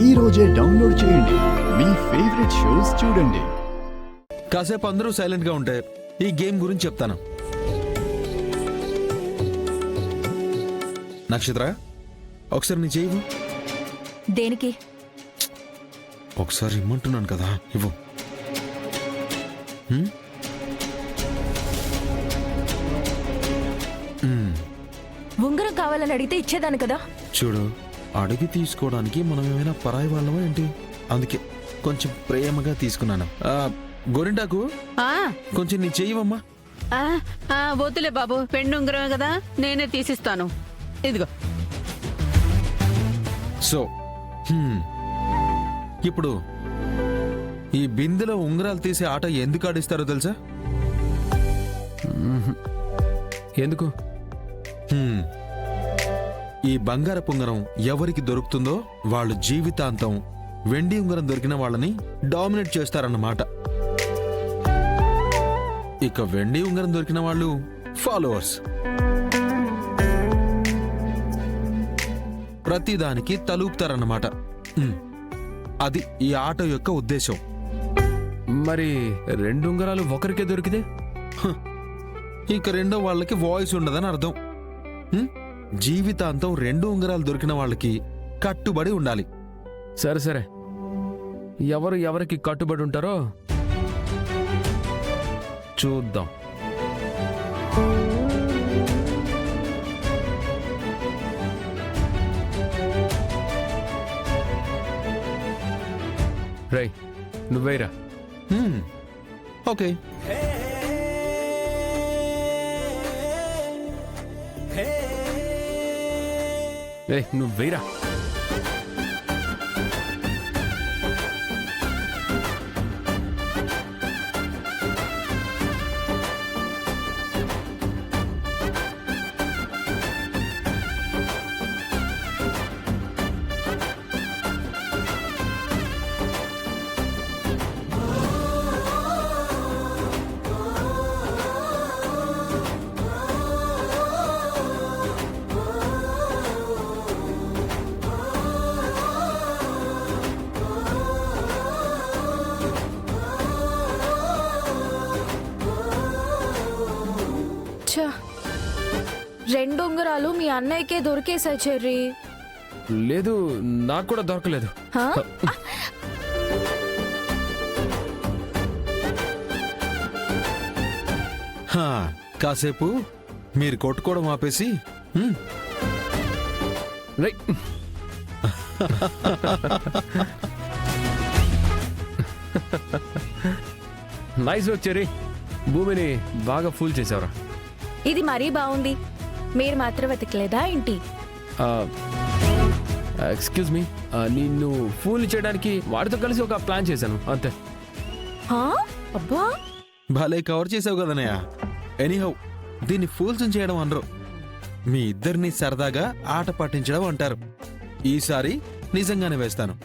ఈ రోజే డౌన్లోడ్ చేయండి. మీ ఫేవరెట్ షోస్ చూడండి. కాసేపు అందరూ సైలెంట్ గా ఉంటే ఈ గేమ్ గురించి చెప్తాను. నక్షత్ర, ఒకసారి నీ చెయ్యి. దేనికి? ఒకసారి ఇమ్మంటున్నాను కదా, ఇవ్వు. ఉంగరం కావాలని అడిగితే ఇచ్చేదాన్ని కదా. చూడు, అడిగి తీసుకోవడానికి మనం ఏమైనా పరాయి వాళ్ళమా ఏంటి? అందుకే కొంచెం ప్రేమగా తీసుకున్నాను. గోరింటాకు, కొంచెం నీ చెయ్యవమ్మా. వద్దులే బాబు, పెండు ఉంగరమే కదా, నేనే తీసిస్తాను. ఇదిగో. సో ఇప్పుడు ఈ బిందెలో ఉంగరాలు తీసే ఆట ఎందుకు ఆడిస్తారో తెలుసా? ఎందుకు? ఈ బంగారపు ఉంగరం ఎవరికి దొరుకుతుందో వాళ్ళు జీవితాంతం వెండి ఉంగరం దొరికిన వాళ్ళని డామినేట్ చేస్తారన్నమాట. ఇక వెండి ఉంగరం దొరికిన వాళ్ళు ఫాలోవర్స్. ప్రతిదానికి తలూపుతారన్నమాట. అది ఈ ఆట యొక్క ఉద్దేశం. మరి రెండు ఉంగరాలు ఒకరికే దొరికితే ఇక రెండో వాళ్ళకి వాయిస్ ఉండదని అర్థం. జీవితాంతం రెండు ఉంగరాలు దొరికిన వాళ్ళకి కట్టుబడి ఉండాలి. సరే సరే, ఎవరు ఎవరికి కట్టుబడి ఉంటారో చూద్దాం. రై, నువ్వేరా. ఓకే. నువ్వేరా. రెండు ఉంగరాలు మీ అన్నయ్యకే దొరికేశాయి చెర్రీ. లేదు, నాకు కూడా దొరకలేదు. కాసేపు మీరు కొట్టుకోవడం ఆపేసి నైస్ వర్క్ చెర్రీ, భూమిని బాగా ఫూల్ చేసావురా. ఇది మరీ బాగుంది. మీరు మాత్రం వెతకలేదా ఏంటి? ఎక్స్క్యూజ్ మీ, నిన్ను ఫూల్ చేయడానికి వాడితో కలిసి ఒక ప్లాన్ చేశాను అంతే. అబ్బా, భలే కవర్ చేసావు కదనయ్య. ఎనీహౌ, దీన్ని ఫూల్స్ చేయడం అనరు, మీ ఇద్దరిని సరదాగా ఆట పట్టించడం అంటారు. ఈసారి నిజంగానే వేస్తాను.